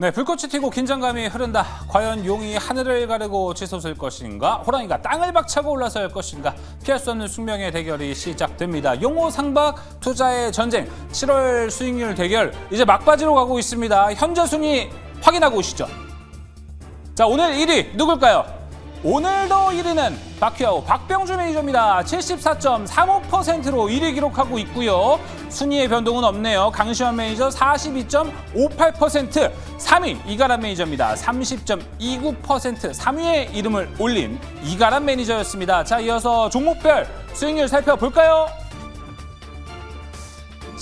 네, 불꽃이 튀고 긴장감이 흐른다. 과연 용이 하늘을 가르고 치솟을 것인가? 호랑이가 땅을 박차고 올라설 것인가? 피할 수 없는 숙명의 대결이 시작됩니다. 용호상박 투자의 전쟁, 7월 수익률 대결 이제 막바지로 가고 있습니다. 현재 순위 확인하고 오시죠. 자, 오늘 1위 누굴까요? 오늘도 1위는 박휘하오 박병주 매니저입니다. 74.35%로 1위 기록하고 있고요. 순위의 변동은 없네요. 강시환 매니저 42.58%, 3위 이가람 매니저입니다. 30.29%, 3위에 이름을 올린 이가람 매니저였습니다. 자, 이어서 종목별 수익률 살펴볼까요?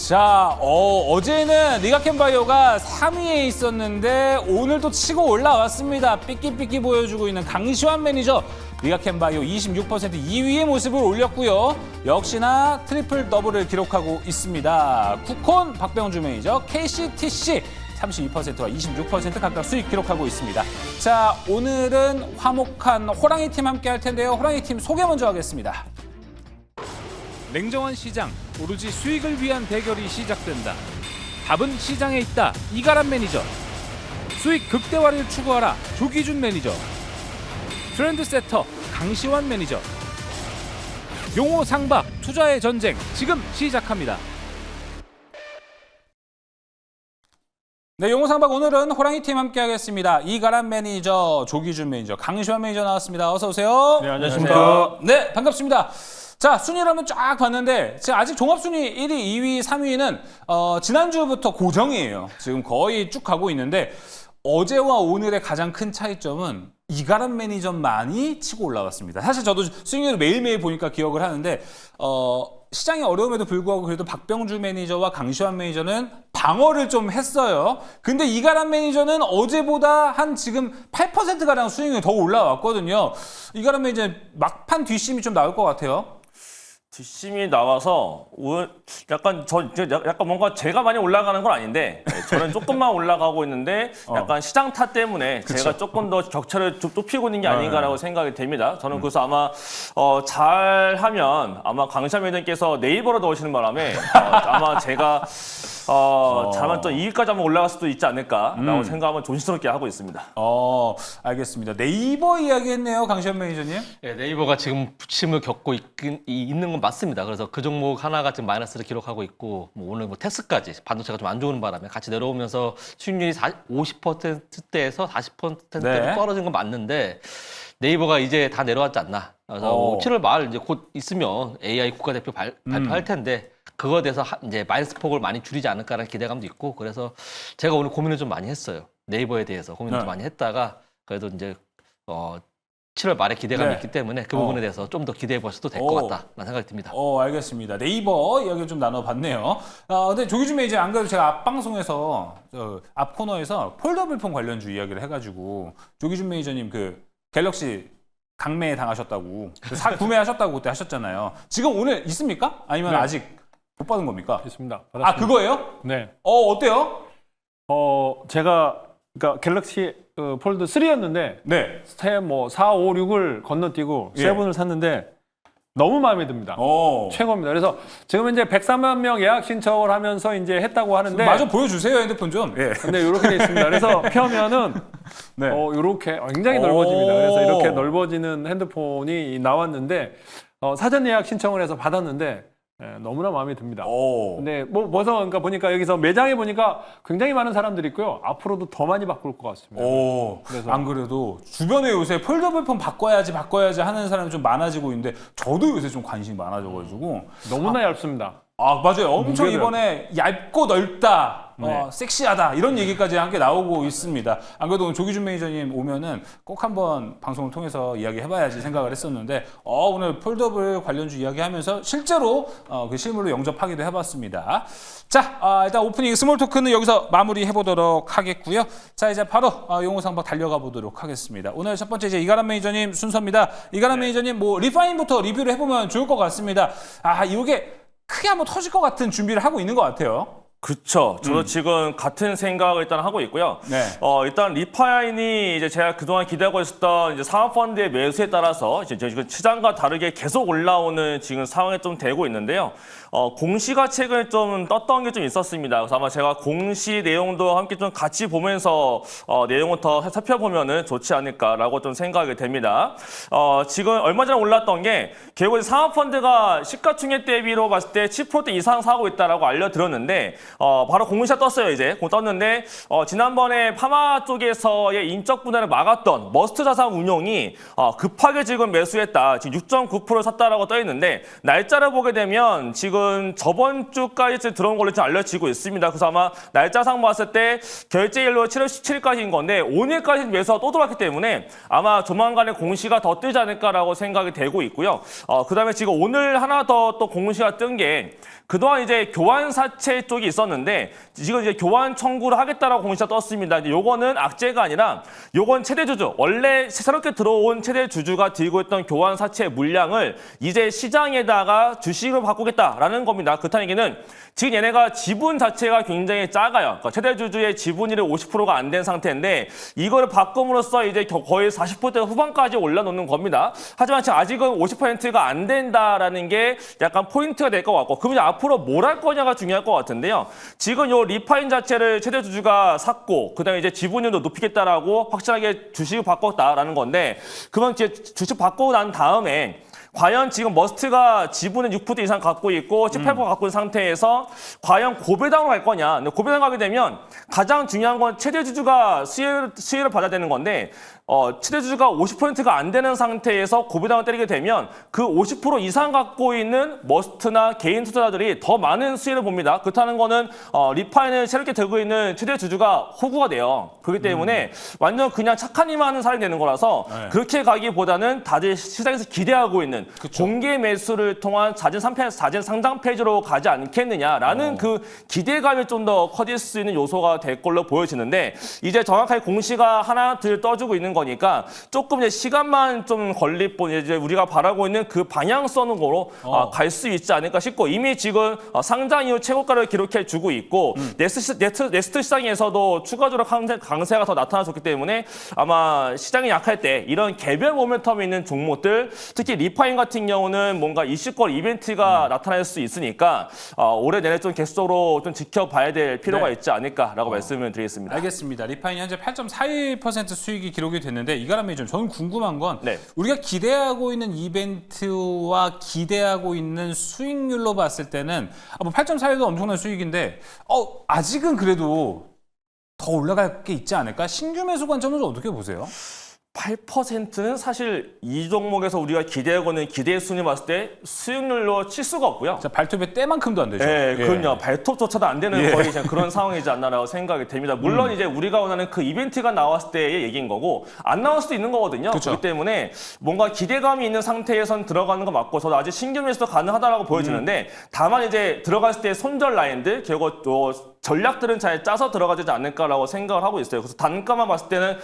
자, 어제는 리가켄바이오가 3위에 있었는데 오늘도 치고 올라왔습니다. 삐끼삐끼 보여주고 있는 강시환 매니저, 리가켄바이오 26% 2위의 모습을 올렸고요. 역시나 트리플 더블을 기록하고 있습니다. 쿠콘 박병주 매니저, KCTC 32%와 26% 각각 수익 기록하고 있습니다. 자, 오늘은 화목한 호랑이 팀 함께 할 텐데요. 호랑이 팀 소개 먼저 하겠습니다. 냉정한 시장, 오로지 수익을 위한 대결이 시작된다. 답은 시장에 있다. 이가람 매니저. 수익 극대화를 추구하라. 조기준 매니저. 트렌드 세터 강시환 매니저. 용호 상박 투자의 전쟁 지금 시작합니다. 네, 용호 상박 오늘은 호랑이 팀 함께 하겠습니다. 이가람 매니저, 조기준 매니저, 강시환 매니저 나왔습니다. 어서 오세요. 네, 안녕하십니까. 네, 반갑습니다. 자, 순위를 한번 쫙 봤는데 지금 아직 종합순위 1위, 2위, 3위는 지난주부터 고정이에요. 지금 거의 쭉 가고 있는데 어제와 오늘의 가장 큰 차이점은 이가람 매니저만이 치고 올라갔습니다. 사실 저도 수익률을 매일매일 보니까 기억을 하는데 시장의 어려움에도 불구하고 그래도 박병주 매니저와 강시환 매니저는 방어를 좀 했어요. 근데 이가람 매니저는 어제보다 한 지금 8%가량 수익률이 더 올라왔거든요. 이가람 매니저 막판 뒷심이 좀 나올 것 같아요. 뒷심이 나와서 약간 약간 뭔가 제가 많이 올라가는 건 아닌데 저는 조금만 올라가고 있는데 약간 시장 탓 때문에 그쵸. 제가 조금 더 격차를 좀 좁히고 있는 게 아닌가라고 생각이 됩니다. 저는 그래서 아마 잘하면 아마 강시환 매니저께서 네이버로 넣으시는 바람에 아마 제가 잘하면 또 2위까지 한번 올라갈 수도 있지 않을까라고 생각하면 조심스럽게 하고 있습니다. 알겠습니다. 네이버 이야기했네요, 강시환 매니저님. 네, 네이버가 지금 부침을 겪고 있는 건 맞습니다. 그래서 그 종목 하나가 지금 마이너스를 기록하고 있고 오늘 텍스까지 반도체가 좀 안 좋은 바람에 같이 내려오면서 수익률이 50%대에서 40%대로 네. 떨어진 건 맞는데 네이버가 이제 다 내려왔지 않나. 그래서 7월 말 이제 곧 있으면 AI 국가대표 발표할 텐데 그거에 대해서 이제 마이너스 폭을 많이 줄이지 않을까라는 기대감도 있고 그래서 제가 오늘 고민을 좀 많이 했어요. 네이버에 대해서 고민을 좀 많이 했다가 그래도 이제 7월 말에 기대감이 있기 때문에 그 부분에 대해서 좀 더 기대해 보셔도 될 것 같다라는 생각이 듭니다. 알겠습니다. 네이버 이야기를 좀 나눠봤네요. 근데 조기준 매니저 안 그래도 제가 앞 방송에서 앞 코너에서 폴더블폰 관련주 이야기를 해가지고 조기준 매니저님 그 갤럭시 강매 당하셨다고 구매하셨다고 그때 하셨잖아요. 지금 오늘 있습니까? 아니면 네. 아직 못 받은 겁니까? 있습니다. 받았습니다. 그거예요? 네. 어때요? 제가 그러니까 갤럭시 폴드 3였는데 네. 4, 5, 6을 건너뛰고 예. 7을 샀는데 너무 마음에 듭니다. 최고입니다. 그래서 지금 이제 103만 명 예약 신청을 하면서 이제 했다고 하는데 마저 보여주세요, 핸드폰 좀. 예. 근데 이렇게 돼 있습니다. 그래서 펴면은 네. 이렇게 굉장히 넓어집니다. 그래서 이렇게 넓어지는 핸드폰이 나왔는데 사전 예약 신청을 해서 받았는데 너무나 마음에 듭니다. 근데 그러니까 보니까 여기서 매장에 보니까 굉장히 많은 사람들이 있고요. 앞으로도 더 많이 바꿀 것 같습니다. 그래서 안 그래도 주변에 요새 폴더블폰 바꿔야지 하는 사람이 좀 많아지고 있는데 저도 요새 좀 관심이 많아져가지고 너무나 얇습니다. 맞아요. 엄청 무게를. 이번에 얇고 넓다, 네. 섹시하다 이런 얘기까지 함께 나오고 있습니다. 안 그래도 오늘 조기준 매니저님 오면은 꼭 한번 방송을 통해서 이야기해봐야지 생각을 했었는데 오늘 폴더블 관련주 이야기하면서 실제로 그 실물로 영접하기도 해봤습니다. 자, 일단 오프닝 스몰 토크는 여기서 마무리해보도록 하겠고요. 자, 이제 바로 용호상박 달려가 보도록 하겠습니다. 오늘 첫 번째 이제 이가람 매니저님 순서입니다. 이가람 매니저님 리파인부터 리뷰를 해보면 좋을 것 같습니다. 이게 크게 한번 터질 것 같은 준비를 하고 있는 것 같아요. 그렇죠. 저도 지금 같은 생각을 일단 하고 있고요. 네. 일단 리파인이 이제 제가 그동안 기대하고 있었던 이제 사모펀드의 매수에 따라서 이제 지금 시장과 다르게 계속 올라오는 지금 상황이 좀 되고 있는데요. 공시가 최근에 좀 떴던 게 좀 있었습니다. 그래서 아마 제가 공시 내용도 함께 좀 같이 보면서 내용을 더 살펴보면은 좋지 않을까라고 좀 생각이 됩니다. 지금 얼마 전에 올랐던 게 결국 사모펀드가 시가총액 대비로 봤을 때 10% 이상 사고 있다라고 알려드렸는데 바로 공시가 떴어요. 이제 떴는데 지난번에 파마 쪽에서의 인적 분할을 막았던 머스트 자산 운용이 급하게 지금 매수했다. 지금 6.9% 샀다라고 떠 있는데 날짜를 보게 되면 지금 저번 주까지 들어온 걸로 지금 알려지고 있습니다. 그래서 아마 날짜상 봤을 때 결제일로 7월 17일까지인 건데 오늘까지 매수가 또 들어왔기 때문에 아마 조만간에 공시가 더 뜨지 않을까라고 생각이 되고 있고요. 그다음에 지금 오늘 하나 더 또 공시가 뜬 게 그동안 이제 교환 사채 쪽이 있었는데 지금 이제 교환 청구를 하겠다라고 공시가 떴습니다. 근데 요거는 악재가 아니라 요건 최대 주주, 원래 새롭게 들어온 최대 주주가 들고 있던 교환 사채 물량을 이제 시장에다가 주식으로 바꾸겠다라는 겁니다. 그렇다는 얘기는 지금 얘네가 지분 자체가 굉장히 작아요. 그러니까 최대 주주의 지분율이 50%가 안 된 상태인데 이거를 바꿈으로써 이제 거의 40% 후반까지 올려놓는 겁니다. 하지만 지금 아직은 50%가 안 된다라는 게 약간 포인트가 될 것 같고 그러면 앞으로 뭘 할 거냐가 중요할 것 같은데요. 지금 요 리파인 자체를 최대 주주가 샀고 그다음에 이제 지분율도 높이겠다라고 확실하게 주식을 바꿨다라는 건데 그건 이제 주식 바꾸고 난 다음에 과연 지금 머스트가 지분은 6% 이상 갖고 있고 18% 갖고 있는 상태에서 과연 고배당으로 갈 거냐. 근데 고배당 가게 되면 가장 중요한 건 최대 주주가 수혜를 받아야 되는 건데 최대 주주가 50%가 안 되는 상태에서 고배당을 때리게 되면 그 50% 이상 갖고 있는 머스트나 개인 투자자들이 더 많은 수혜를 봅니다. 그렇다는 거는 리파인을 새롭게 들고 있는 최대 주주가 호구가 돼요. 그렇기 때문에 완전 그냥 착한 이만 하는 사람이 되는 거라서 네. 그렇게 가기보다는 다들 시장에서 기대하고 있는 그쵸. 공개 매수를 통한 자진 상장 페이지로 가지 않겠느냐라는 그 기대감이 좀 더 커질 수 있는 요소가 될 걸로 보여지는데 이제 정확하게 공시가 하나 둘 떠주고 있는 거니까 조금 이제 시간만 좀 걸릴 뿐 이제 우리가 바라고 있는 그 방향성으로 갈 수 있지 않을까 싶고 이미 지금 상장 이후 최고가를 기록해 주고 있고 네스트 시장에서도 추가적으로 강세가 더 나타나줬기 때문에 아마 시장이 약할 때 이런 개별 모멘텀이 있는 종목들 특히 리파인 같은 경우는 뭔가 이슈권 이벤트가 나타날 수 있으니까 올해 내내 좀 계속적으로 좀 지켜봐야 될 필요가 네. 있지 않을까라고 말씀을 드리겠습니다. 알겠습니다. 리파인이 현재 8.41% 수익이 기록이 됐는데 이가람 매니저 저는 궁금한 건 네. 우리가 기대하고 있는 이벤트와 기대하고 있는 수익률로 봤을 때는 뭐 8.41도 엄청난 수익인데 아직은 그래도 더 올라갈 게 있지 않을까? 신규 매수 관점은 어떻게 보세요? 8%는 사실 이 종목에서 우리가 기대하고 있는 기대 순위 봤을 때 수익률로 칠 수가 없고요. 자, 발톱의 때만큼도 안 되죠. 네, 그럼요. 발톱조차도 안 되는 거의 그냥 그런 상황이지 않나라고 생각이 됩니다. 물론 이제 우리가 원하는 그 이벤트가 나왔을 때의 얘기인 거고 안 나올 수도 있는 거거든요. 그쵸. 그렇기 때문에 뭔가 기대감이 있는 상태에선 들어가는 거 맞고 저도 아직 신규 매수도 가능하다라고 보여지는데 다만 이제 들어갔을 때 손절 라인들 결국 전략들은 잘 짜서 들어가지 않을까라고 생각을 하고 있어요. 그래서 단가만 봤을 때는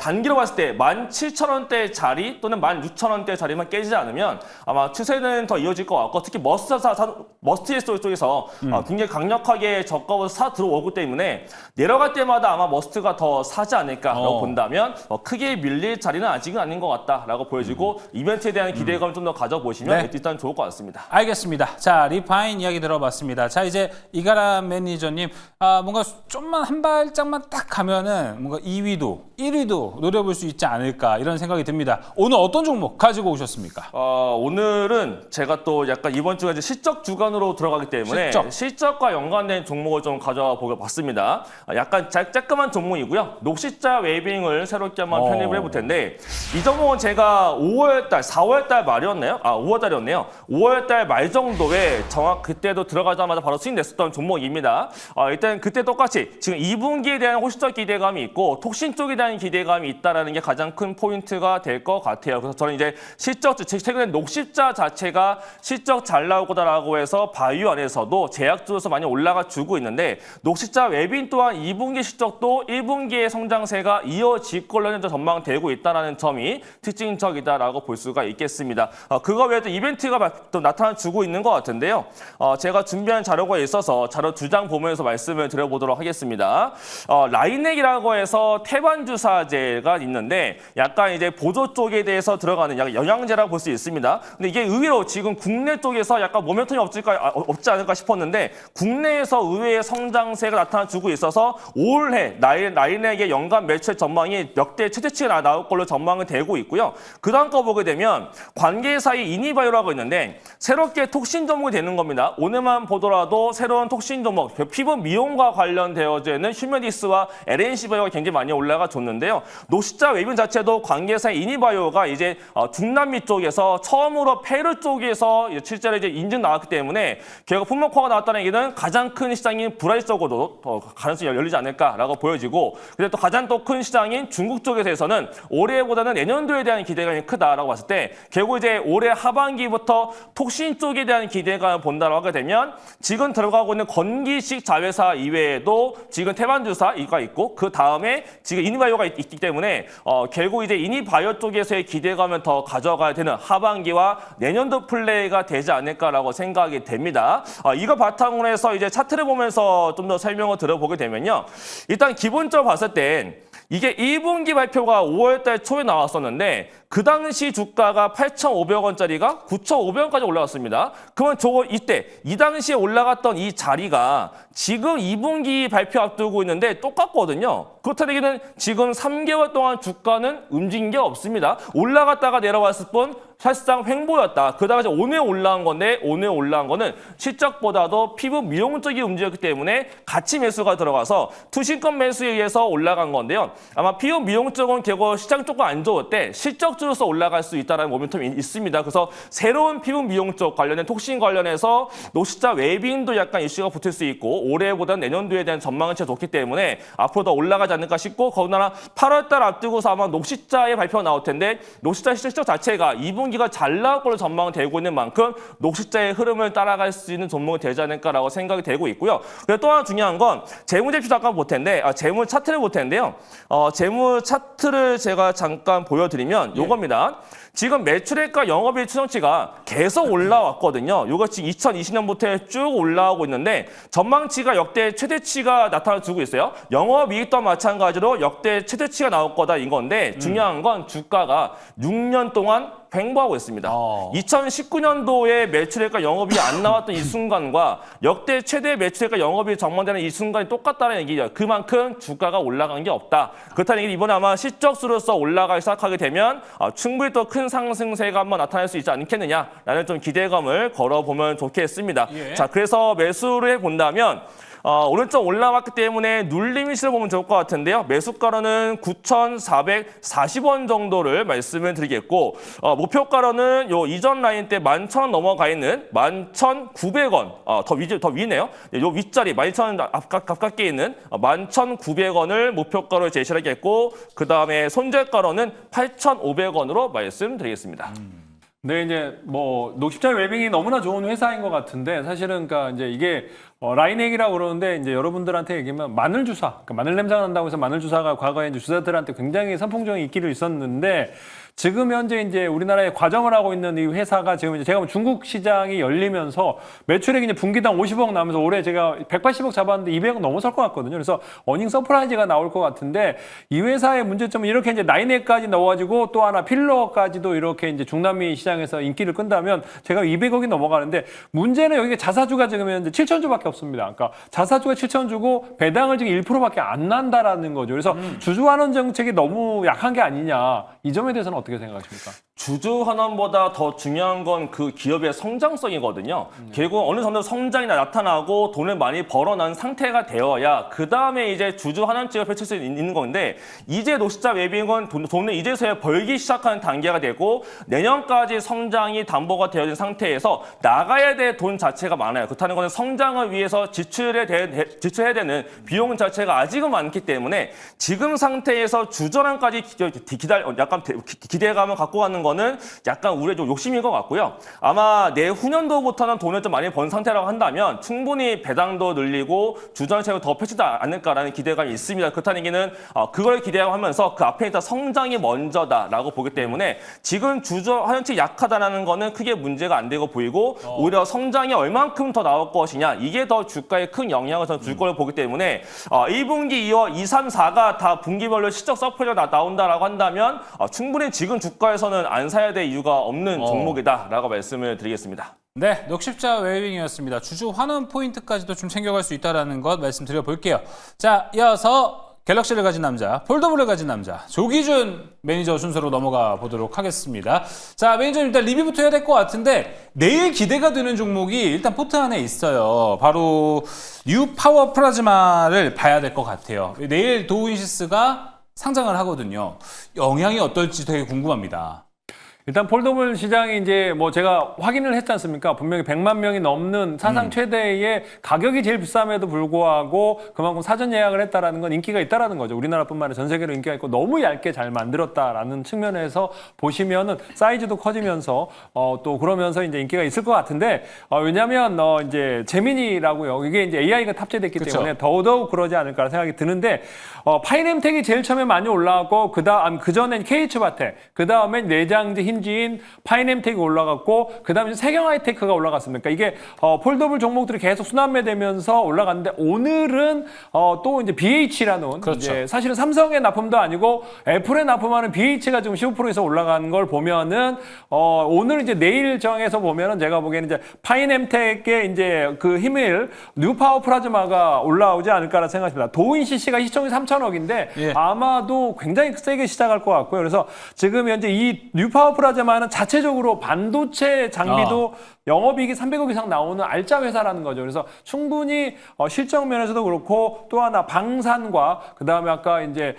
단기로 봤을 때 17,000원대 자리 또는 16,000원대 자리만 깨지지 않으면 아마 추세는 더 이어질 것 같고 특히 머스트 쪽에서 굉장히 강력하게 저가로 사 들어오기 때문에 내려갈 때마다 아마 머스트가 더 사지 않을까라고 본다면 크게 밀릴 자리는 아직은 아닌 것 같다라고 보여지고 이벤트에 대한 기대감을 좀 더 가져보시면 네. 일단 좋을 것 같습니다. 알겠습니다. 자, 리파인 이야기 들어봤습니다. 자, 이제 이가람 매니저님 뭔가 좀만 한 발짝만 딱 가면은 뭔가 2위도 1위도 노려볼 수 있지 않을까 이런 생각이 듭니다. 오늘 어떤 종목 가지고 오셨습니까? 오늘은 제가 또 약간 이번 주가 이제 실적 주간으로 들어가기 때문에 실적과 연관된 종목을 좀 가져와 봤습니다. 약간 쬐끄만 종목이고요. 녹시자 웨이빙을 새롭게 한번 편입을 해볼 텐데 이 종목은 제가 4월달 말이었나요? 5월달이었네요. 5월달 말 정도에 그때도 들어가자마자 바로 수익 냈었던 종목입니다. 일단 그때 똑같이 지금 2분기에 대한 호시적 기대감이 있고 톡신 쪽에 대한 기대감이 있다라는 게 가장 큰 포인트가 될 것 같아요. 그래서 저는 이제 최근에 녹십자 자체가 실적 잘 나올 거다라고 해서 바이오 안에서도 제약주로서 많이 올라가 주고 있는데 녹십자 웨빙 또한 2분기 실적도 1분기의 성장세가 이어질 걸로 현재 전망되고 있다는 점이 특징적이다라고 볼 수가 있겠습니다. 그거 외에도 이벤트가 또 나타나주고 있는 것 같은데요. 제가 준비한 자료가 있어서 자료 2장 보면서 말씀을 드려보도록 하겠습니다. 라인액이라고 해서 태반 주사제가 있는데 약간 이제 보조 쪽에 대해서 들어가는 약간 영양제라고 볼 수 있습니다. 근데 이게 의외로 지금 국내 쪽에서 약간 모멘텀이 없지 않을까 싶었는데 국내에서 의외의 성장세가 나타나주고 있어서 올해 라인액의 연간 매출 전망이 역대 최대치가 나올 걸로 전망이 되고 있고요. 그 다음 거 보게 되면 관계사의 이니바이오라고 있는데 새롭게 톡신 종목이 되는 겁니다. 오늘만 보더라도 새로운 톡신 종목, 피부 미용과 관련되어져 있는 휴메디스와 LNC바이오가 굉장히 많이 올라가 줬는데요. 노시자 웨빙 자체도 관계사의 이니바이오가 이제 중남미 쪽에서 처음으로 페루 쪽에서 실제로 이제 인증 나왔기 때문에 결국 품목화가 나왔다는 얘기는 가장 큰 시장인 브라질 쪽으로도 더 가능성이 열리지 않을까라고 보여지고, 근데 또 가장 또 큰 시장인 중국 쪽에서는 올해보다는 내년도에 대한 기대감이 크다라고 봤을 때 결국 이제 올해 하반기부터 톡신 쪽에 대한 기대감을 본다고 하게 되면 지금 들어가고 있는 건기식 자회사 이외에도 지금 태반주사가 있고 그 다음에 지금 이니바이오가 있기 때문에 결국 이제 이니바이오 쪽에서의 기대감을 더 가져가야 되는 하반기와 내년도 플레이가 되지 않을까라고 생각이 됩니다. 이거 바탕으로 해서 이제 차트를 보면서 좀 더 설명을 들어보게 되면요. 일단 기본적으로 봤을 땐 이게 1분기 발표가 5월달 초에 나왔었는데 그 당시 주가가 8,500원짜리가 9,500원까지 올라갔습니다. 그러면 이 당시에 올라갔던 이 자리가 지금 2분기 발표 앞두고 있는데 똑같거든요. 그렇다는 얘기는 지금 3개월 동안 주가는 움직인 게 없습니다. 올라갔다가 내려왔을 뿐 사실상 횡보였다. 그다가 이제 오늘 올라온 건데 오늘 올라온 거는 실적보다도 피부 미용 쪽이 움직였기 때문에 같이 매수가 들어가서 투신권 매수에 의해서 올라간 건데요. 아마 피부 미용 쪽은 결국 시장 조금 안 좋을 때 실적주로서 올라갈 수 있다는 모멘텀이 있습니다. 그래서 새로운 피부 미용 쪽 관련된 톡신 관련해서 노시자 웨빙도 약간 이슈가 붙을 수 있고 올해보다는 내년도에 대한 전망은 제일 좋기 때문에 앞으로 더 올라가지 않을까 싶고, 거기다가 8월달 앞두고서 아마 녹시자의 발표가 나올 텐데 녹시자 실적 자체가 2분기가 잘 나올 걸로 전망이 되고 있는 만큼 녹시자의 흐름을 따라갈 수 있는 종목이 되지 않을까라고 생각이 되고 있고요. 그리고 또 하나 중요한 건 재무제표 잠깐 볼 텐데 재무 차트를 볼 텐데요. 재무 차트를 제가 잠깐 보여드리면 요겁니다. 지금 매출액과 영업이익 추정치가 계속 올라왔거든요. 이거 지금 2020년부터 쭉 올라오고 있는데 전망치가 역대 최대치가 나타나주고 있어요. 영업이익도 마찬가지로 역대 최대치가 나올 거다 인 건데 중요한 건 주가가 6년 동안 횡보하고 있습니다. 2019년도에 매출액과 영업이익이 안 나왔던 이 순간과 역대 최대 매출액과 영업이익이 전망되는 이 순간이 똑같다는 얘기죠. 그만큼 주가가 올라간 게 없다. 그렇다는 얘기는 이번에 아마 실적수로서 올라가기 시작하게 되면 충분히 또 큰 상승세가 한번 나타날 수 있지 않겠느냐라는 좀 기대감을 걸어보면 좋겠습니다. 예. 자, 그래서 매수를 해본다면 오른쪽 올라왔기 때문에 눌림이시를 보면 좋을 것 같은데요. 매수가로는 9,440원 정도를 말씀을 드리겠고 목표가로는 요 이전 라인 때 11,000원 넘어가 있는 11,900원 더 위네요. 요 윗자리 12,000원 가깝게 있는 11,900원을 목표가로 제시를 하겠고 그 다음에 손절가로는 8,500원으로 말씀드리겠습니다. 네, 이제 뭐 녹십자 웨빙이 너무나 좋은 회사인 것 같은데 사실은 그러니까 이제 이게 라인액이라고 그러는데 이제 여러분들한테 얘기하면 마늘 주사, 그러니까 마늘 냄새가 난다고 해서 마늘 주사가 과거에 이제 주사들한테 굉장히 선풍적인 인기를 있었는데 지금 현재 이제 우리나라에 과정을 하고 있는 이 회사가 지금 이제 제가 보면 중국 시장이 열리면서 매출액이 이제 분기당 50억 나오면서 올해 제가 180억 잡았는데 200억 넘어설 것 같거든요. 그래서 어닝 서프라이즈가 나올 것 같은데 이 회사의 문제점은 이렇게 이제 라인액까지 넣어가지고 또 하나 필러까지도 이렇게 이제 중남미 시장에서 인기를 끈다면 제가 200억이 넘어가는데 문제는 여기가 자사주가 지금 현재 7천주밖에 없습니다. 그러니까 자사주가 7천주고 배당을 지금 1%밖에 안 난다라는 거죠. 그래서 주주환원 정책이 너무 약한 게 아니냐. 이 점에 대해서는 어떻게 생각하십니까? 주주 환원보다 더 중요한 건 그 기업의 성장성이거든요. 결국 어느 정도 성장이 나타나고 돈을 많이 벌어난 상태가 되어야 그 다음에 이제 주주 환원책을 펼칠 수 있는 건데 이제 노시자 웨빙은 돈을 이제서야 벌기 시작하는 단계가 되고 내년까지 성장이 담보가 되어진 상태에서 나가야 될 돈 자체가 많아요. 그렇다는 것은 성장을 위해서 지출해야 되는 비용 자체가 아직은 많기 때문에 지금 상태에서 주전환까지 약간 기대감을 갖고 가는 거는 거는 약간 우리의 좀 욕심인 것 같고요. 아마 내후년도부터는 돈을 좀 많이 번 상태라고 한다면 충분히 배당도 늘리고 주전체가 더 펼치지 않을까라는 기대감이 있습니다. 그렇다는 얘기는 그걸 기대하면서 그 앞에 있다 성장이 먼저다라고 보기 때문에 지금 주전체 약하다라는 거는 크게 문제가 안 되고 보이고 오히려 성장이 얼만큼 더 나올 것이냐 이게 더 주가에 큰 영향을 줄 걸로 보기 때문에 1분기, 2월, 2, 3, 4가 다 분기별로 실적 서프리가 나온다라고 한다면 충분히 지금 주가에서는 안 사야 될 이유가 없는 종목이다라고 말씀을 드리겠습니다. 네, 녹십자 웨이빙이었습니다. 주주 환원 포인트까지도 좀 챙겨갈 수 있다는 것 말씀드려 볼게요. 자, 이어서 갤럭시를 가진 남자, 폴더블을 가진 남자, 조기준 매니저 순서로 넘어가 보도록 하겠습니다. 자, 매니저님 일단 리뷰부터 해야 될 것 같은데 내일 기대가 되는 종목이 일단 포트 안에 있어요. 바로 뉴 파워 플라즈마를 봐야 될 것 같아요. 내일 도우인시스가 상장을 하거든요. 영향이 어떨지 되게 궁금합니다. 일단 폴더블 시장이 이제 뭐 제가 확인을 했지 않습니까? 분명히 100만 명이 넘는 사상 최대의 가격이 제일 비쌈에도 불구하고 그만큼 사전 예약을 했다라는 건 인기가 있다라는 거죠. 우리나라뿐만 아니라 전 세계로 인기가 있고 너무 얇게 잘 만들었다라는 측면에서 보시면은 사이즈도 커지면서 또 그러면서 이제 인기가 있을 것 같은데 왜냐하면 이제 제미니라고요. 이게 이제 AI가 탑재됐기 그쵸. 때문에 더더욱 그러지 않을까 생각이 드는데 파이넴텍이 제일 처음에 많이 올라왔고 그 전엔 KH바텍, 그 다음엔 내장재 힌지인 파이넴텍이 올라갔고 그다음에 세경하이테크가 올라갔습니까? 이게 폴더블 종목들이 계속 순환매되면서 올라갔는데 오늘은 또 이제 BH라는 그렇죠. 이제 사실은 삼성의 납품도 아니고 애플에 납품하는 BH가 지금 15%에서 올라간 걸 보면은 오늘 이제 내일 정에서 보면은 제가 보기에는 이제 파이넴텍의 이제 그 힘을 뉴파워 플라즈마가 올라오지 않을까라는 생각입니다. 도우인CC가 시총이 3천억인데 예. 아마도 굉장히 세게 시작할 것 같고요. 그래서 지금 현재 이 뉴파워 플라즈마는 자체적으로 반도체 장비도 영업이익이 300억 이상 나오는 알짜 회사라는 거죠. 그래서 충분히 실적 면에서도 그렇고 또 하나 방산과 그다음에 아까 이제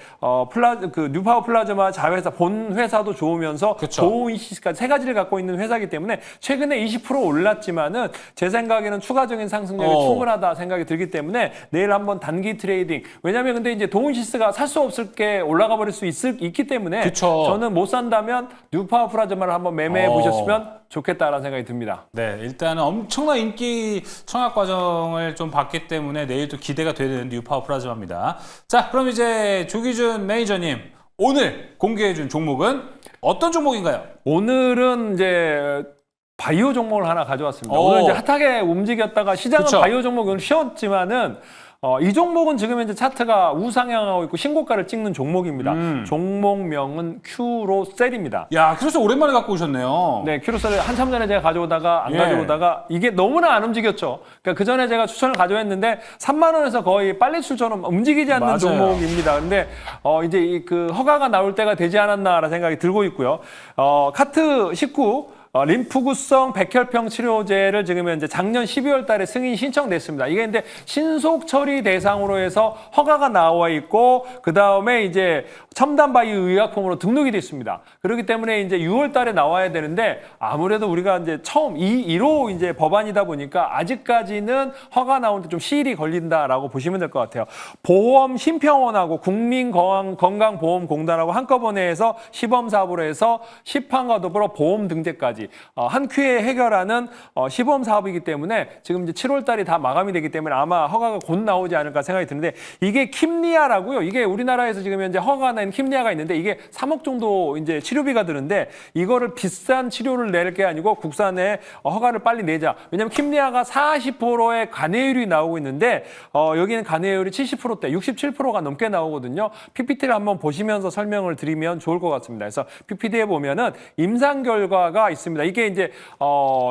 뉴파워 플라즈마 자회사 본 회사도 좋으면서 그쵸. 도우인CC까지 세 가지를 갖고 있는 회사이기 때문에 최근에 20% 올랐지만은 제 생각에는 추가적인 상승력이 충분하다 생각이 들기 때문에 내일 한번 단기 트레이딩 왜냐하면 근데 이제 도우인CC가 살 수 없을 게 올라가 버릴 수 있기 때문에 그쵸. 저는 못 산다면 뉴파워 플라즈마를 한번 매매해 보셨으면 좋겠다라는 생각이 듭니다. 네, 일단은 엄청난 인기 청약 과정을 좀 봤기 때문에 내일도 기대가 되는 뉴파워 플라즈마입니다. 자, 그럼 이제 조기준 매니저님 오늘 공개해준 종목은 어떤 종목인가요? 오늘은 이제 바이오 종목을 하나 가져왔습니다. 오늘 이제 핫하게 움직였다가 시장은 그쵸. 바이오 종목은 쉬었지만은 이 종목은 지금 현재 차트가 우상향하고 있고 신고가를 찍는 종목입니다. 종목명은 큐로셀입니다. 야, 그래서 오랜만에 갖고 오셨네요. 네, 큐로셀을 한참 전에 제가 가져오다가 안 예. 가져오다가 이게 너무나 안 움직였죠. 그러니까 그 전에 제가 추천을 가져왔는데 3만 원에서 거의 빨래출처럼 움직이지 않는 맞아요. 종목입니다. 근데 이제 그 허가가 나올 때가 되지 않았나라는 생각이 들고 있고요. 카트 19 림프구성 백혈병 치료제를 지금 현재 작년 12월 달에 승인 신청됐습니다. 이게 근데 신속 처리 대상으로 해서 허가가 나와 있고 그다음에 이제 첨단 바이오 의약품으로 등록이 됐습니다. 그렇기 때문에 이제 6월 달에 나와야 되는데 아무래도 우리가 이제 처음 1호 이제 법안이다 보니까 아직까지는 허가 나오는데 좀 시일이 걸린다라고 보시면 될 것 같아요. 보험 심평원하고 국민건강보험공단하고 한꺼번에 해서 시범 사업으로 해서 시판과 더불어 보험 등재까지 한 큐에 해결하는 시범 사업이기 때문에 지금 이제 7월 달이 다 마감이 되기 때문에 아마 허가가 곧 나오지 않을까 생각이 드는데 이게 킴리아라고요. 이게 우리나라에서 지금 현재 허가가 난 킴리아가 있는데 이게 3억 정도 이제 치료비가 드는데 이거를 비싼 치료를 낼 게 아니고 국산에 허가를 빨리 내자. 왜냐하면 킴리아가 40%의 관해율이 나오고 있는데 여기는 관해율이 70%대, 67%가 넘게 나오거든요. PPT를 한번 보시면서 설명을 드리면 좋을 것 같습니다. 그래서 PPT에 보면은 임상 결과가 있습니다. 이게 이제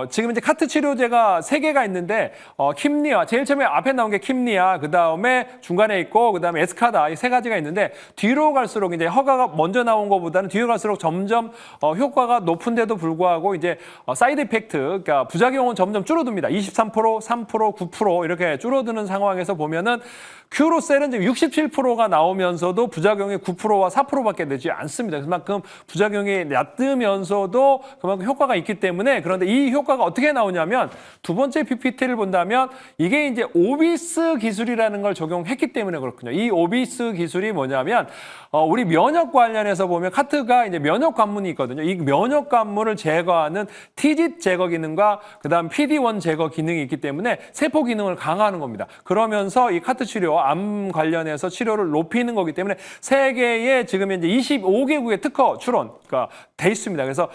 지금 이제 카트 치료제가 3개가 있는데 킴리아 제일 처음에 앞에 나온 게 킴리아 그다음에 중간에 있고 그다음에 에스카다 이 3가지가 있는데 뒤로 갈수록 이제 허가가 먼저 나온 것보다는 뒤로 갈수록 점점 효과가 높은데도 불구하고 이제 사이드 이펙트 그러니까 부작용은 점점 줄어듭니다. 23%, 3%, 9% 이렇게 줄어드는 상황에서 보면은 큐로셀은 지금 67%가 나오면서도 부작용이 9%와 4%밖에 되지 않습니다. 그만큼 부작용이 얕으면서도 그만큼 효과가 효과가 있기 때문에 그런데 이 효과가 어떻게 나오냐면 두 번째 PPT를 본다면 이게 이제 오비스 기술이라는 걸 적용했기 때문에 그렇군요. 이 오비스 기술이 뭐냐면 우리 면역 관련해서 보면 카트가 이제 면역 관문이 있거든요. 이 면역 관문을 제거하는 TGIT 제거 기능과 그다음 PD-1 제거 기능이 있기 때문에 세포 기능을 강화하는 겁니다. 그러면서 이 카트 치료, 암 관련해서 치료를 높이는 거기 때문에 세계에 지금 현재 25개국의 특허 출원가 돼 있습니다. 그래서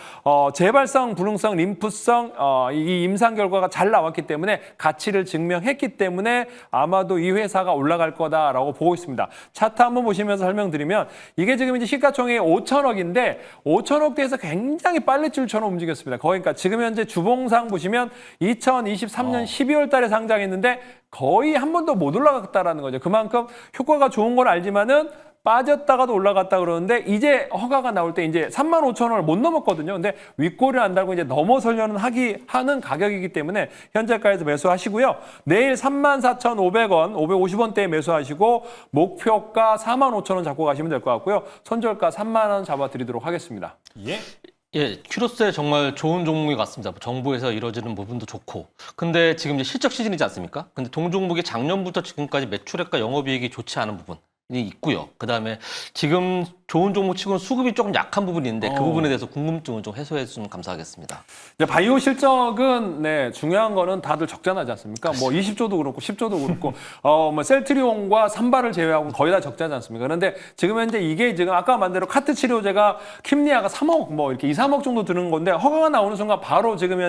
재발성, 불응성, 림프성 이 임상 결과가 잘 나왔기 때문에 가치를 증명했기 때문에 아마도 이 회사가 올라갈 거다라고 보고 있습니다. 차트 한번 보시면서 설명드리면 이게 지금 이제 시가총액이 5천억인데 5천억대에서 굉장히 빨래줄처럼 움직였습니다. 그러니까 지금 현재 주봉상 보시면 2023년 12월 달에 상장했는데 거의 한 번도 못 올라갔다라는 거죠. 그만큼 효과가 좋은 걸 알지만은 빠졌다가도 올라갔다 그러는데 이제 허가가 나올 때 이제 35,000원을 못 넘었거든요. 근데 윗골을 안 달고 이제 넘어서려는 하는 가격이기 때문에 현재가에서 매수하시고요. 내일 34,500원, 550원대에 매수하시고 목표가 45,000원 잡고 가시면 될 것 같고요. 손절가 3만 원 잡아드리도록 하겠습니다. 예. 예, 큐로스에 정말 좋은 종목이 같습니다. 정부에서 이루어지는 부분도 좋고. 근데 지금 이제 실적 시즌이지 않습니까? 근데 동종목이 작년부터 지금까지 매출액과 영업이익이 좋지 않은 부분이 있고요. 그다음에 지금 좋은 종목 치고는 수급이 조금 약한 부분이 있는데 그 부분에 대해서 궁금증을 좀 해소해 주시면 감사하겠습니다. 이제 바이오 실적은 중요한 거는 다들 적자나지 않습니까? 뭐 20조도 그렇고 10조도 그렇고 뭐 셀트리온과 산발을 제외하고 거의 다 적자지 않습니까? 그런데 지금 현재 이게 지금 아까 말대로 카트 치료제가 킴리아가 3억 뭐 이렇게 2, 3억 정도 드는 건데 허가가 나오는 순간 바로 지금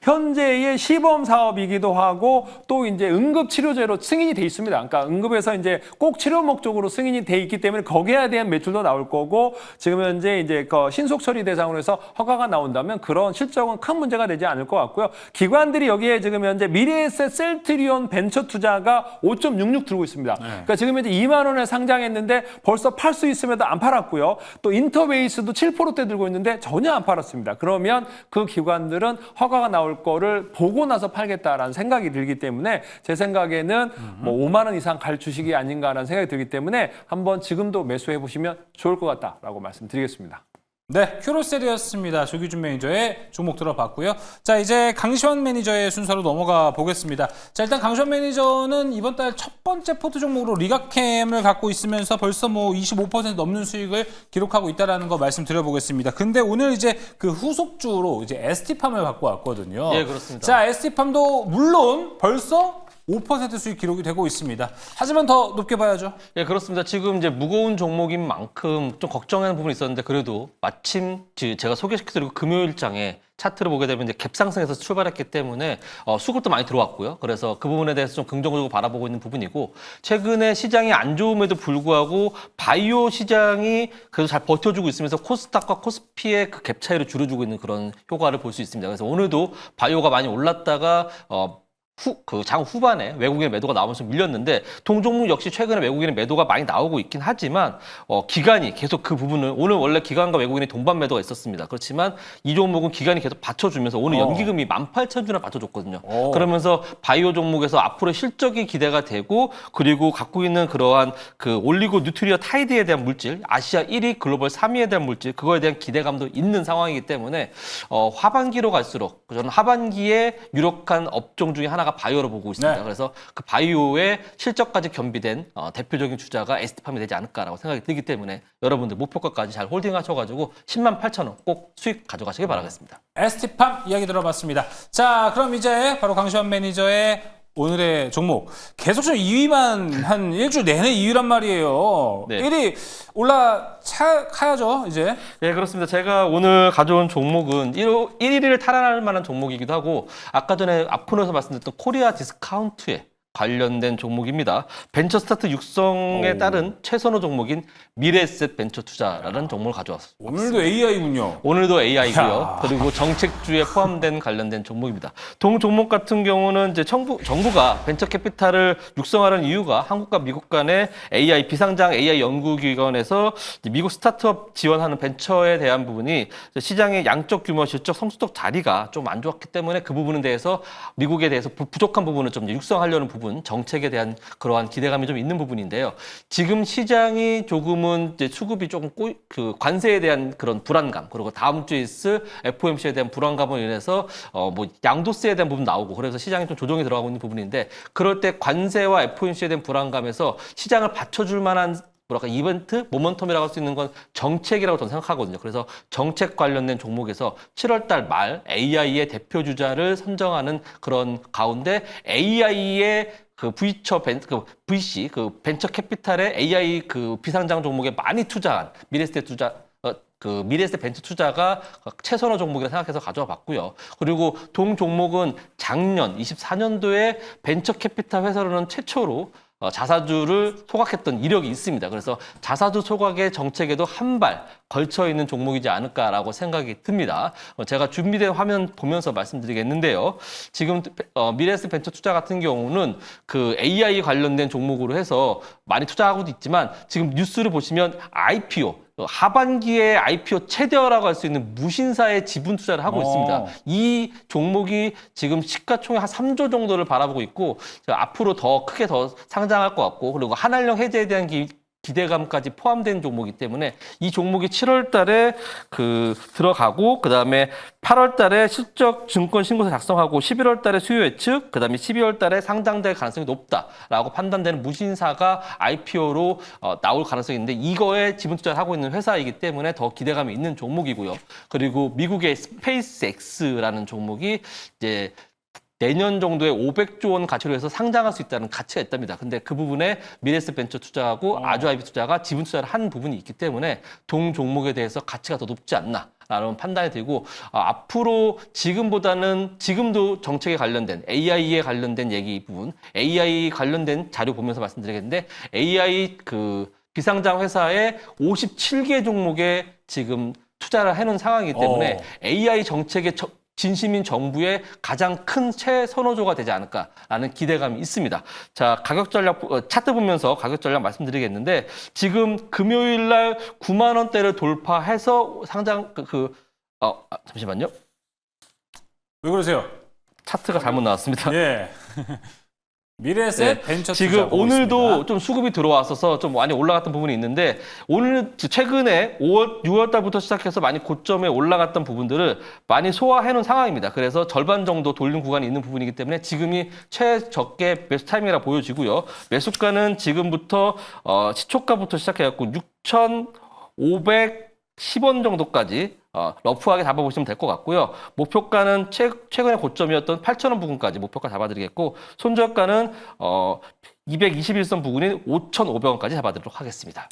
현재의 시범 사업이기도 하고 또 이제 응급 치료제로 승인이 돼 있습니다. 그러니까 응급에서 이제 꼭 치료 목적으로 승인이 돼 있기 때문에 거기에 대한 매출도 나올 거고 지금 현재 이제 신속 처리 대상으로 해서 허가가 나온다면 그런 실적은 큰 문제가 되지 않을 것 같고요. 기관들이 여기에 지금 현재 미래에셋 셀트리온 벤처 투자가 5.66 들고 있습니다. 그러니까 지금 현재 2만 원에 상장했는데 벌써 팔 수 있음에도 안 팔았고요. 또 인터베이스도 7%대 들고 있는데 전혀 안 팔았습니다. 그러면 그 기관들은 허가가 나올 거를 보고 나서 팔겠다라는 생각이 들기 때문에 제 생각에는 뭐 5만 원 이상 갈 주식이 아닌가라는 생각이 들기 때문에 한번 지금도 매수해 보시면 좋을 것 같다라고 말씀드리겠습니다. 네, 큐로셀이었습니다. 조규준 매니저의 종목 들어봤고요. 자, 이제 강시원 매니저의 순서로 넘어가 보겠습니다. 자, 일단 강시원 매니저는 이번 달 첫 번째 포트 종목으로 리가캠을 갖고 있으면서 벌써 뭐 25% 넘는 수익을 기록하고 있다라는 거 말씀드려보겠습니다. 근데 오늘 이제 그 후속주로 이제 ST팜을 갖고 왔거든요. 예, 그렇습니다. 자, ST팜도 물론 벌써 5% 수익 기록이 되고 있습니다. 하지만 더 높게 봐야죠. 예, 그렇습니다. 지금 이제 무거운 종목인 만큼 좀 걱정하는 부분이 있었는데 그래도 마침 제가 소개시켜드리고 금요일장에 차트를 보게 되면 이제 갭상승에서 출발했기 때문에 수급도 많이 들어왔고요. 그래서 그 부분에 대해서 좀 긍정적으로 바라보고 있는 부분이고 최근에 시장이 안 좋음에도 불구하고 바이오 시장이 그래도 잘 버텨주고 있으면서 코스닥과 코스피의 그 갭 차이를 줄여주고 있는 그런 효과를 볼 수 있습니다. 그래서 오늘도 바이오가 많이 올랐다가 장 후반에 외국인 매도가 나오면서 밀렸는데 동종목 역시 최근에 외국인의 매도가 많이 나오고 있긴 하지만 기관이 계속 그 부분을 오늘 원래 기관과 외국인의 동반 매도가 있었습니다. 그렇지만 이 종목은 기관이 계속 받쳐주면서 오늘 연기금이 18,000주나 받쳐줬거든요. 그러면서 바이오 종목에서 앞으로의 실적이 기대가 되고 그리고 갖고 있는 그러한 그 올리고 뉴트리어 타이드에 대한 물질, 아시아 1위, 글로벌 3위에 대한 물질 그거에 대한 기대감도 있는 상황이기 때문에 하반기로 갈수록 저는 하반기에 유력한 업종 중에 하나가 바이오로 보고 있습니다. 네. 그래서 그 바이오의 실적까지 겸비된 대표적인 주자가 ST팜이 되지 않을까라고 생각이 들기 때문에 여러분들 목표가까지 잘 홀딩하셔가지고 108,000원 꼭 수익 가져가시길 바라겠습니다. ST팜 이야기 들어봤습니다. 자, 그럼 이제 바로 강시원 매니저의 오늘의 종목 계속 좀 2위만 한 일주일 내내 2위란 말이에요. 네. 1위 올라가야죠 이제. 네, 그렇습니다. 제가 오늘 가져온 종목은 1위를 탈환할 만한 종목이기도 하고 아까 전에 앞으로서 말씀드렸던 코리아 디스카운트에 관련된 종목입니다. 벤처 스타트 육성에 따른 최선호 종목인 미래에셋 벤처 투자라는 종목을 가져왔습니다. 오늘도 AI군요. 오늘도 AI고요. 그리고 정책주에 포함된 관련된 종목입니다. 동 종목 같은 경우는 이제 정부가 벤처 캐피탈을 육성하는 이유가 한국과 미국 간의 AI 비상장 AI 연구기관에서 미국 스타트업 지원하는 벤처에 대한 부분이 시장의 양적 규모, 질적, 성수적 자리가 좀 안 좋았기 때문에 그 부분에 대해서 미국에 대해서 부족한 부분을 좀 육성하려는 부분. 부분, 정책에 대한 그러한 기대감이 좀 있는 부분인데요. 지금 시장이 조금은 이제 수급이 조금 그 관세에 대한 그런 불안감, 그리고 다음 주에 있을 FOMC에 대한 불안감으로 인해서 뭐 양도세에 대한 부분 나오고 그래서 시장이 좀 조정이 들어가고 있는 부분인데 그럴 때 관세와 FOMC에 대한 불안감에서 시장을 받쳐줄 만한 뭐랄까 이벤트, 모멘텀이라고 할 수 있는 건 정책이라고 저는 생각하거든요. 그래서 정책 관련된 종목에서 7월 달 말 AI의 대표 주자를 선정하는 그런 가운데 AI의 그 VC, 그 벤처 캐피탈의 AI 그 비상장 종목에 많이 투자한 미래에셋 투자 그 미래에셋 벤처 투자가 최선호 종목이라 생각해서 가져와 봤고요. 그리고 동 종목은 작년 24년도에 벤처 캐피탈 회사로는 최초로 자사주를 소각했던 이력이 있습니다. 그래서 자사주 소각의 정책에도 한 발 걸쳐 있는 종목이지 않을까라고 생각이 듭니다. 제가 준비된 화면 보면서 말씀드리겠는데요. 지금 미래에셋 벤처 투자 같은 경우는 그 AI 관련된 종목으로 해서 많이 투자하고도 있지만 지금 뉴스를 보시면 IPO 하반기에 IPO 최대어라고 할 수 있는 무신사의 지분 투자를 하고 있습니다. 이 종목이 지금 시가총액 한 3조 정도를 바라보고 있고 앞으로 더 크게 더 상장할 것 같고 그리고 한한령 해제에 대한 기대감까지 포함된 종목이기 때문에 이 종목이 7월 달에 들어가고 그다음에 8월 달에 실적 증권 신고서 작성하고 11월 달에 수요 예측 그다음에 12월 달에 상장될 가능성이 높다라고 판단되는 무신사가 IPO로 나올 가능성이 있는데 이거에 지분 투자를 하고 있는 회사이기 때문에 더 기대감이 있는 종목이고요. 그리고 미국의 스페이스X라는 종목이 이제 내년 정도에 500조 원 가치로 해서 상장할 수 있다는 가치가 있답니다. 근데 그 부분에 미래에셋 벤처 투자하고 아주아이비 투자가 지분 투자를 한 부분이 있기 때문에 동 종목에 대해서 가치가 더 높지 않나라는 판단이 들고 앞으로 지금도 정책에 관련된 AI에 관련된 얘기 부분, AI 관련된 자료 보면서 말씀드리겠는데 AI 그 비상장 회사의 57개 종목에 지금 투자를 해놓은 상황이기 때문에 AI 정책의 진심인 정부의 가장 큰 최선호조가 되지 않을까라는 기대감이 있습니다. 자, 가격 전략 차트 보면서 가격 전략 말씀드리겠는데 지금 금요일 날 9만 원대를 돌파해서 상장 잠시만요. 왜 그러세요? 차트가 잘못 나왔습니다. 예. 미래에셋 벤처 투자 지금 보고 오늘도 있습니다. 좀 수급이 들어왔어서 좀 많이 올라갔던 부분이 있는데 오늘 최근에 6월 달부터 시작해서 많이 고점에 올라갔던 부분들을 많이 소화해 놓은 상황입니다. 그래서 절반 정도 돌린 구간이 있는 부분이기 때문에 지금이 최저가 매수 타이밍이라 보여지고요. 매수가는 지금부터 시초가부터 시작해 갖고 6,510원 정도까지 러프하게 잡아보시면 될 것 같고요. 목표가는 최근의 고점이었던 8,000원 부근까지 목표가 잡아드리겠고 손절가는 221선 부근인 5,500원까지 잡아드리도록 하겠습니다.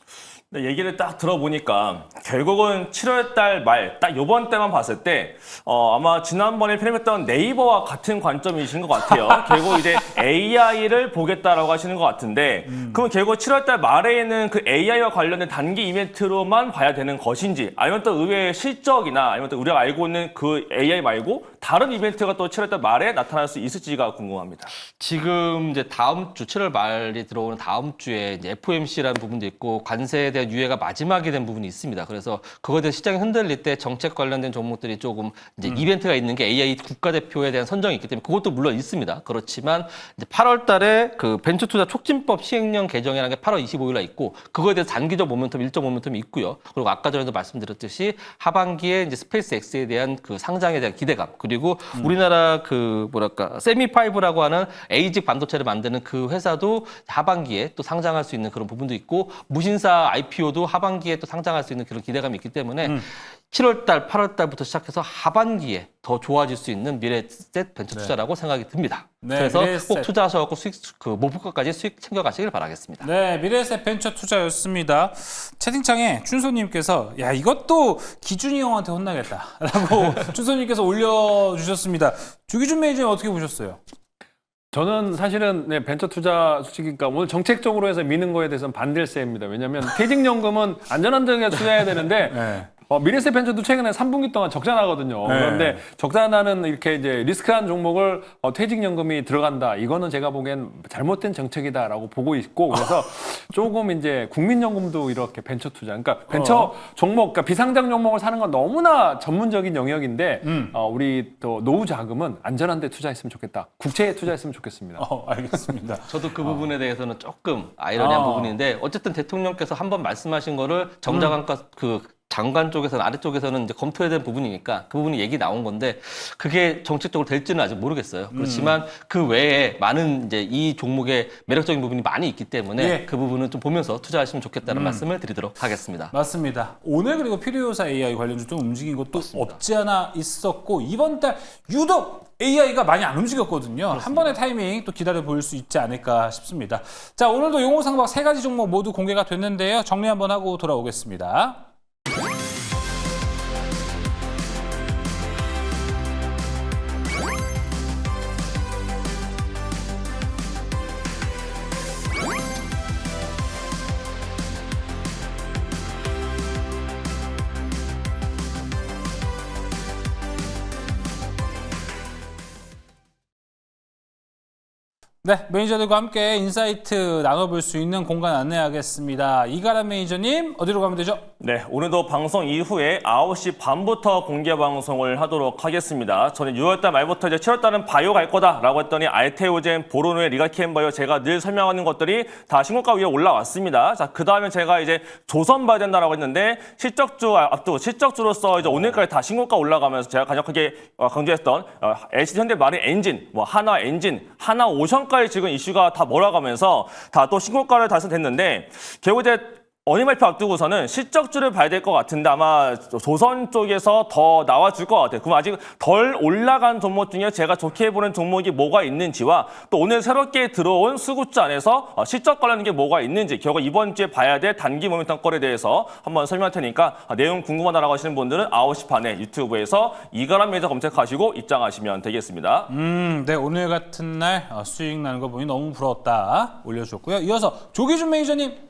네, 얘기를 딱 들어보니까 결국은 7월 달 말 딱 요번 때만 봤을 때 아마 지난번에 필름했던 네이버와 같은 관점이신 것 같아요. 결국 이제 AI를 보겠다라고 하시는 것 같은데 그럼 결국 7월 달 말에는 그 AI와 관련된 단기 이벤트로만 봐야 되는 것인지 아니면 또 의외의 실적이나 아니면 또 우리가 알고 있는 그 AI 말고 다른 이벤트가 또 7월 달 말에 나타날 수 있을지가 궁금합니다. 지금 이제 다음 주 7월 말이 들어오는 다음 주에 이제 FOMC라는 부분도 있고 관세에 대한 유예가 마지막이 된 부분이 있습니다. 그래서 그거에 대해 시장이 흔들릴 때 정책 관련된 종목들이 조금 이제 이벤트가 있는 게 AI 국가대표에 대한 선정이 있기 때문에 그것도 물론 있습니다. 그렇지만 이제 8월 달에 그 벤처 투자 촉진법 시행령 개정이라는 게 8월 25일 날 있고 그거에 대해서 단기적 모멘텀, 일정 모멘텀이 있고요. 그리고 아까 전에도 말씀드렸듯이 하반기에 이제 스페이스X에 대한 그 상장에 대한 기대감 그리고 우리나라 그 뭐랄까 세미파이브라고 하는 에이직 반도체를 만드는 그 회사도 하반기에 또 상장할 수 있는 그런 부분도 있고 무신사 IPO도 하반기에 또 상장할 수 있는 그런 기대감이 있기 때문에 7월 달, 8월 달부터 시작해서 하반기에 더 좋아질 수 있는 미래에셋 벤처 투자라고 생각이 듭니다. 네, 그래서 미래에셋. 꼭 투자하셔서 수익 목표가까지 수익 챙겨가시길 바라겠습니다. 네, 미래에셋 벤처 투자였습니다. 채팅창에 춘소님께서 야 이것도 기준이 형한테 혼나겠다라고 춘소님께서 올려주셨습니다. 주기준 매니저님 어떻게 보셨어요? 저는 사실은 벤처 투자 솔직히 그러니까 오늘 정책적으로 해서 미는 거에 대해서는 반댈세입니다. 왜냐하면 퇴직연금은 안전하게 투자해야 되는데 네. 미래세 벤처도 최근에 3분기 동안 적자 나거든요. 네. 그런데 적자 나는 이렇게 이제 리스크한 종목을 퇴직연금이 들어간다. 이거는 제가 보기엔 잘못된 정책이다라고 보고 있고 그래서 조금 이제 국민연금도 이렇게 벤처 투자, 그러니까 벤처 종목, 그러니까 비상장 종목을 사는 건 너무나 전문적인 영역인데 우리 또 노후 자금은 안전한 데 투자했으면 좋겠다. 국채에 투자했으면 좋겠습니다. 알겠습니다. 저도 그 부분에 대해서는 조금 아이러니한 부분인데 어쨌든 대통령께서 한번 말씀하신 거를 정자관과 그 장관 쪽에서는 아래쪽에서는 이제 검토해야 될 부분이니까 그 부분이 얘기 나온 건데 그게 정책적으로 될지는 아직 모르겠어요. 그렇지만 그 외에 많은 이제 이 종목의 매력적인 부분이 많이 있기 때문에 예. 그 부분은 좀 보면서 투자하시면 좋겠다는 말씀을 드리도록 하겠습니다. 맞습니다. 오늘 그리고 필요요사 AI 관련주 좀 움직인 것도 없지 않아 있었고 이번 달 유독 AI가 많이 안 움직였거든요. 한 번의 타이밍 또 기다려 보일 수 있지 않을까 싶습니다. 자, 오늘도 용호상박 3가지 종목 모두 공개가 됐는데요. 정리 한번 하고 돌아오겠습니다. 네, 매니저들과 함께 인사이트 나눠볼 수 있는 공간 안내하겠습니다. 이가람 매니저님, 어디로 가면 되죠? 네, 오늘도 방송 이후에 9시 반부터 공개 방송을 하도록 하겠습니다. 저는 6월달 말부터 이제 7월달은 바이오 갈 거다라고 했더니 알테오젠, 보로누의 리가키엠바이오 제가 늘 설명하는 것들이 다 신고가 위에 올라왔습니다. 자, 그 다음에 제가 이제 조선 봐야 된다라고 했는데 실적주 앞두고 실적주로서 이제 오늘까지 다 신고가 올라가면서 제가 간략하게 강조했던 LCD 현대마린 엔진, 뭐 하나 엔진, 하나 오션까지 지금 이슈가 다 몰아가면서 다 또 신고가를 달성됐는데 결국 이제 어닝 발표 앞두고서는 실적주를 봐야 될 것 같은데 아마 조선 쪽에서 더 나와줄 것 같아요. 그럼 아직 덜 올라간 종목 중에 제가 좋게 보는 종목이 뭐가 있는지와 또 오늘 새롭게 들어온 수급주 안에서 실적 관련된 게 뭐가 있는지 결국 이번 주에 봐야 될 단기 모멘텀 거래에 대해서 한번 설명할 테니까 내용 궁금하다라고 하시는 분들은 9시 반에 유튜브에서 이가람 매니저 검색하시고 입장하시면 되겠습니다. 네, 오늘 같은 날 수익 나는 거 보니 너무 부러웠다 올려주셨고요. 이어서 조기준 매니저님.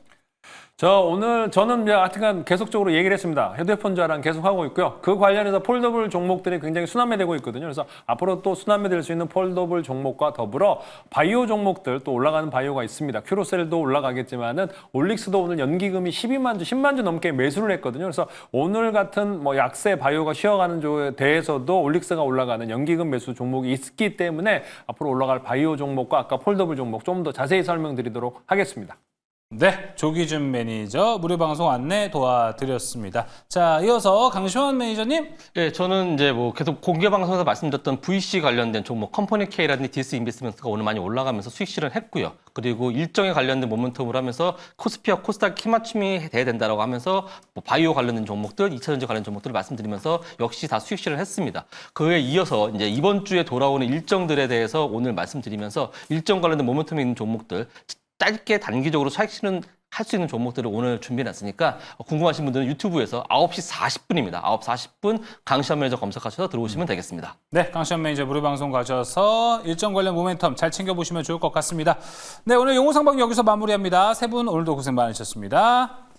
저는 하여튼간 계속적으로 얘기를 했습니다. 휴대폰 자랑 계속 하고 있고요. 그 관련해서 폴더블 종목들이 굉장히 순환매되고 있거든요. 그래서 앞으로 또 순환매될 수 있는 폴더블 종목과 더불어 바이오 종목들 또 올라가는 바이오가 있습니다. 큐로셀도 올라가겠지만은 올릭스도 오늘 연기금이 12만 주, 10만 주 넘게 매수를 했거든요. 그래서 오늘 같은 뭐 약세 바이오가 쉬어가는 조에 대해서도 올릭스가 올라가는 연기금 매수 종목이 있기 때문에 앞으로 올라갈 바이오 종목과 아까 폴더블 종목 좀 더 자세히 설명드리도록 하겠습니다. 네, 조기준 매니저 무료 방송 안내 도와드렸습니다. 자, 이어서 강시원 매니저님. 예, 저는 이제 뭐 계속 공개 방송에서 말씀드렸던 VC 관련된 종목 컴퍼니 K라든지 디스 인베스트먼트가 오늘 많이 올라가면서 수익 실현했고요. 그리고 일정에 관련된 모멘텀을 하면서 코스피와 코스닥 키 맞춤이 돼야 된다라고 하면서 뭐 바이오 관련된 종목들, 2차전지 관련 종목들을 말씀드리면서 역시 다 수익 실현했습니다. 그에 이어서 이제 이번 주에 돌아오는 일정들에 대해서 오늘 말씀드리면서 일정 관련된 모멘텀이 있는 종목들 짧게 단기적으로 수익 실현 할 수 있는 종목들을 오늘 준비해놨으니까 궁금하신 분들은 유튜브에서 9시 40분입니다. 9시 40분 강시환 매니저 검색하셔서 들어오시면 되겠습니다. 네, 강시환 매니저 무료 방송 가셔서 일정 관련 모멘텀 잘 챙겨보시면 좋을 것 같습니다. 네, 오늘 용호상박 여기서 마무리합니다. 세 분 오늘도 고생 많으셨습니다.